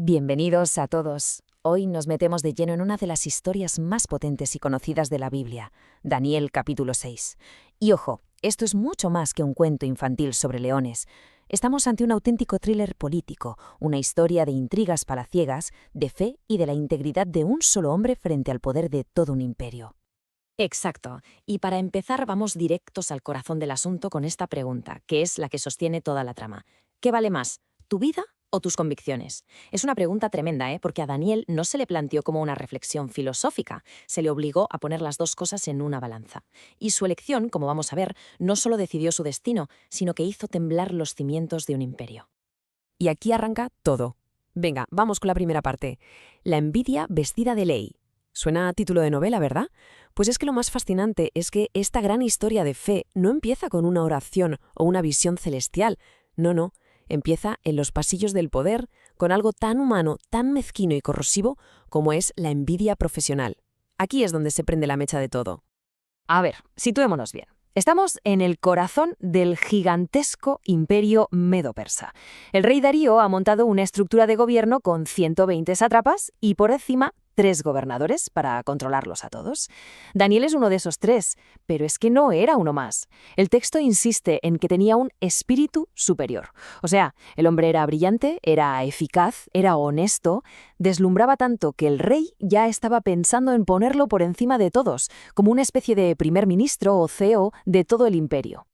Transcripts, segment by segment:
Bienvenidos a todos. Hoy nos metemos de lleno en una de las historias más potentes y conocidas de la Biblia, Daniel capítulo 6. Y ojo, esto es mucho más que un cuento infantil sobre leones. Estamos ante un auténtico thriller político, una historia de intrigas palaciegas, de fe y de la integridad de un solo hombre frente al poder de todo un imperio. Exacto. Y para empezar vamos directos al corazón del asunto con esta pregunta, que es la que sostiene toda la trama. ¿Qué vale más, tu vida o tus convicciones? Es una pregunta tremenda, porque a Daniel no se le planteó como una reflexión filosófica, se le obligó a poner las dos cosas en una balanza. Y su elección, como vamos a ver, no solo decidió su destino, sino que hizo temblar los cimientos de un imperio. Y aquí arranca todo. Venga, vamos con la primera parte. La envidia vestida de ley. Suena a título de novela, ¿verdad? Pues es que lo más fascinante es que esta gran historia de fe no empieza con una oración o una visión celestial. No. Empieza en los pasillos del poder, con algo tan humano, tan mezquino y corrosivo como es la envidia profesional. Aquí es donde se prende la mecha de todo. A ver, situémonos bien. Estamos en el corazón del gigantesco imperio medo-persa. El rey Darío ha montado una estructura de gobierno con 120 sátrapas y por encima 3 gobernadores para controlarlos a todos. Daniel es uno de esos 3, pero es que no era uno más. El texto insiste en que tenía un espíritu superior. O sea, el hombre era brillante, era eficaz, era honesto, deslumbraba tanto que el rey ya estaba pensando en ponerlo por encima de todos, como una especie de primer ministro o CEO de todo el imperio.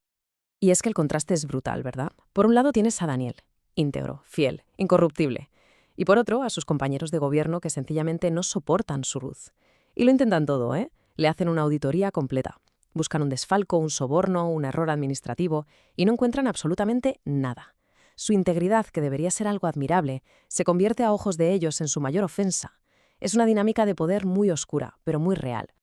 Y es que el contraste es brutal, ¿verdad? Por un lado tienes a Daniel, íntegro, fiel, incorruptible. Y por otro, a sus compañeros de gobierno que sencillamente no soportan su luz. Y lo intentan todo, Le hacen una auditoría completa. Buscan un desfalco, un soborno, un error administrativo y no encuentran absolutamente nada. Su integridad, que debería ser algo admirable, se convierte a ojos de ellos en su mayor ofensa. Es una dinámica de poder muy oscura, pero muy real.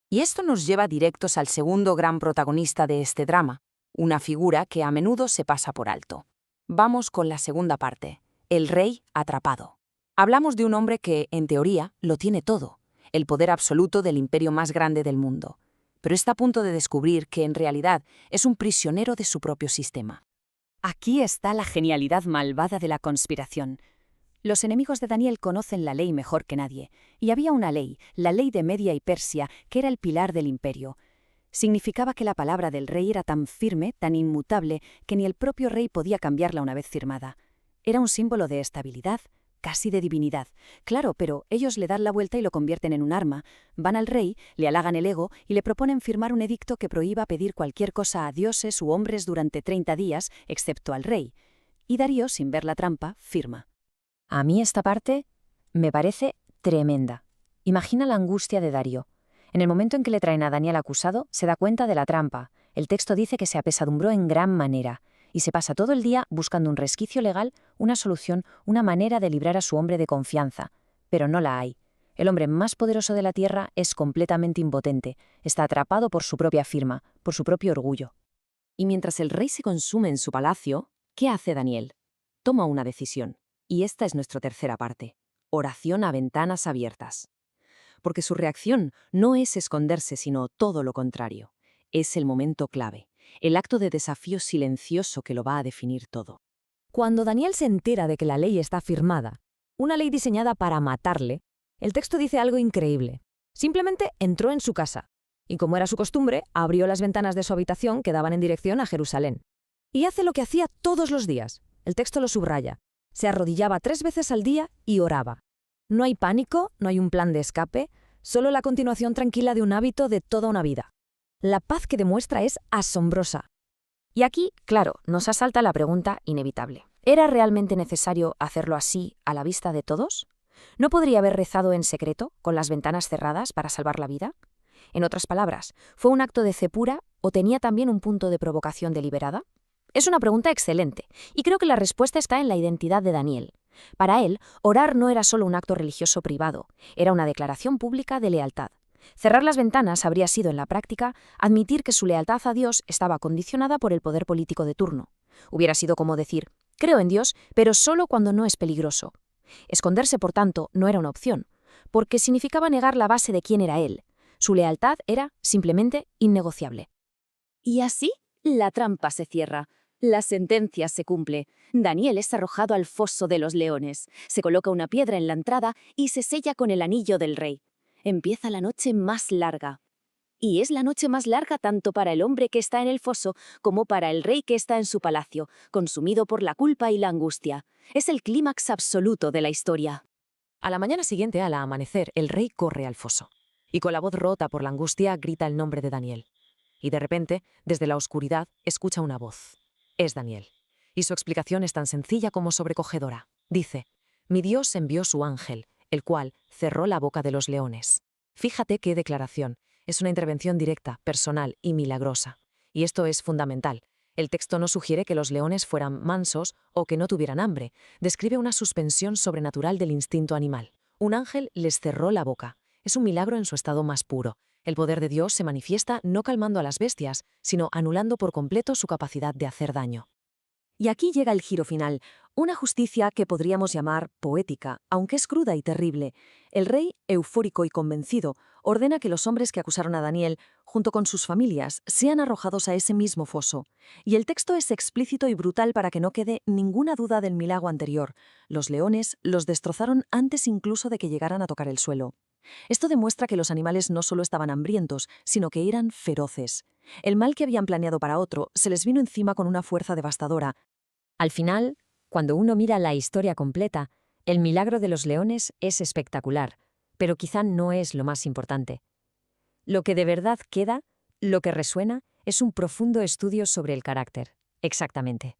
Y esto nos lleva directos al segundo gran protagonista de este drama, una figura que a menudo se pasa por alto. Vamos con la segunda parte. El rey atrapado. Hablamos de un hombre que, en teoría, lo tiene todo, el poder absoluto del imperio más grande del mundo, pero está a punto de descubrir que, en realidad, es un prisionero de su propio sistema. Aquí está la genialidad malvada de la conspiración. Los enemigos de Daniel conocen la ley mejor que nadie, y había una ley, la ley de Media y Persia, que era el pilar del imperio. Significaba que la palabra del rey era tan firme, tan inmutable, que ni el propio rey podía cambiarla una vez firmada. Era un símbolo de estabilidad, casi de divinidad. Claro, pero ellos le dan la vuelta y lo convierten en un arma. Van al rey, le halagan el ego y le proponen firmar un edicto que prohíba pedir cualquier cosa a dioses u hombres durante 30 días, excepto al rey. Y Darío, sin ver la trampa, firma. A mí esta parte me parece tremenda. Imagina la angustia de Darío. En el momento en que le traen a Daniel acusado, se da cuenta de la trampa. El texto dice que se apesadumbró en gran manera y se pasa todo el día buscando un resquicio legal, una solución, una manera de librar a su hombre de confianza. Pero no la hay. El hombre más poderoso de la tierra es completamente impotente, está atrapado por su propia firma, por su propio orgullo. Y mientras el rey se consume en su palacio, ¿qué hace Daniel? Toma una decisión. Y esta es nuestra tercera parte. Oración a ventanas abiertas. Porque su reacción no es esconderse, sino todo lo contrario. Es el momento clave, el acto de desafío silencioso que lo va a definir todo. Cuando Daniel se entera de que la ley está firmada, una ley diseñada para matarle, el texto dice algo increíble. Simplemente entró en su casa y, como era su costumbre, abrió las ventanas de su habitación que daban en dirección a Jerusalén. Y hace lo que hacía todos los días. El texto lo subraya. Se arrodillaba 3 veces al día y oraba. No hay pánico, no hay un plan de escape, solo la continuación tranquila de un hábito de toda una vida. La paz que demuestra es asombrosa. Y aquí, claro, nos asalta la pregunta inevitable. ¿Era realmente necesario hacerlo así a la vista de todos? ¿No podría haber rezado en secreto, con las ventanas cerradas, para salvar la vida? En otras palabras, ¿fue un acto de fe pura o tenía también un punto de provocación deliberada? Es una pregunta excelente, y creo que la respuesta está en la identidad de Daniel. Para él, orar no era solo un acto religioso privado, era una declaración pública de lealtad. Cerrar las ventanas habría sido, en la práctica, admitir que su lealtad a Dios estaba condicionada por el poder político de turno. Hubiera sido como decir, creo en Dios, pero solo cuando no es peligroso. Esconderse, por tanto, no era una opción, porque significaba negar la base de quién era él. Su lealtad era, simplemente, innegociable. Y así, la trampa se cierra. La sentencia se cumple. Daniel es arrojado al foso de los leones. Se coloca una piedra en la entrada y se sella con el anillo del rey. Empieza la noche más larga. Y es la noche más larga tanto para el hombre que está en el foso como para el rey que está en su palacio, consumido por la culpa y la angustia. Es el clímax absoluto de la historia. A la mañana siguiente, al amanecer, el rey corre al foso y con la voz rota por la angustia grita el nombre de Daniel. Y de repente, desde la oscuridad, escucha una voz. Es Daniel. Y su explicación es tan sencilla como sobrecogedora. Dice: «Mi Dios envió su ángel, el cual cerró la boca de los leones». Fíjate qué declaración. Es una intervención directa, personal y milagrosa. Y esto es fundamental. El texto no sugiere que los leones fueran mansos o que no tuvieran hambre. Describe una suspensión sobrenatural del instinto animal. Un ángel les cerró la boca. Es un milagro en su estado más puro. El poder de Dios se manifiesta no calmando a las bestias, sino anulando por completo su capacidad de hacer daño. Y aquí llega el giro final, una justicia que podríamos llamar poética, aunque es cruda y terrible. El rey, eufórico y convencido, ordena que los hombres que acusaron a Daniel, junto con sus familias, sean arrojados a ese mismo foso. Y el texto es explícito y brutal para que no quede ninguna duda del milagro anterior. Los leones los destrozaron antes incluso de que llegaran a tocar el suelo. Esto demuestra que los animales no solo estaban hambrientos, sino que eran feroces. El mal que habían planeado para otro se les vino encima con una fuerza devastadora. Al final, cuando uno mira la historia completa, el milagro de los leones es espectacular, pero quizá no es lo más importante. Lo que de verdad queda, lo que resuena, es un profundo estudio sobre el carácter. Exactamente.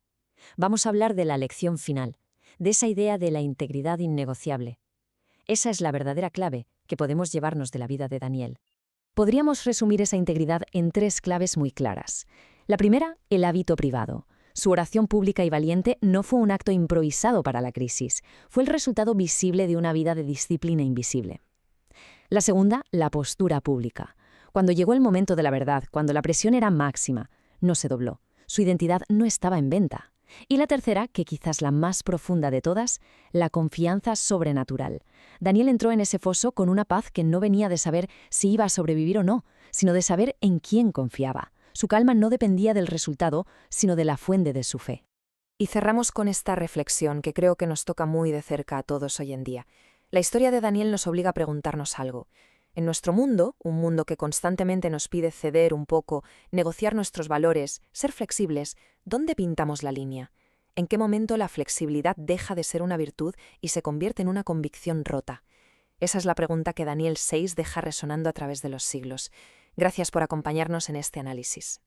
Vamos a hablar de la lección final, de esa idea de la integridad innegociable. Esa es la verdadera clave que podemos llevarnos de la vida de Daniel. Podríamos resumir esa integridad en 3 claves muy claras. La primera, el hábito privado. Su oración pública y valiente no fue un acto improvisado para la crisis, fue el resultado visible de una vida de disciplina invisible. La segunda, la postura pública. Cuando llegó el momento de la verdad, cuando la presión era máxima, no se dobló. Su identidad no estaba en venta. Y la tercera, que quizás la más profunda de todas, la confianza sobrenatural. Daniel entró en ese foso con una paz que no venía de saber si iba a sobrevivir o no, sino de saber en quién confiaba. Su calma no dependía del resultado, sino de la fuente de su fe. Y cerramos con esta reflexión que creo que nos toca muy de cerca a todos hoy en día. La historia de Daniel nos obliga a preguntarnos algo. En nuestro mundo, un mundo que constantemente nos pide ceder un poco, negociar nuestros valores, ser flexibles, ¿dónde pintamos la línea? ¿En qué momento la flexibilidad deja de ser una virtud y se convierte en una convicción rota? Esa es la pregunta que Daniel 6 deja resonando a través de los siglos. Gracias por acompañarnos en este análisis.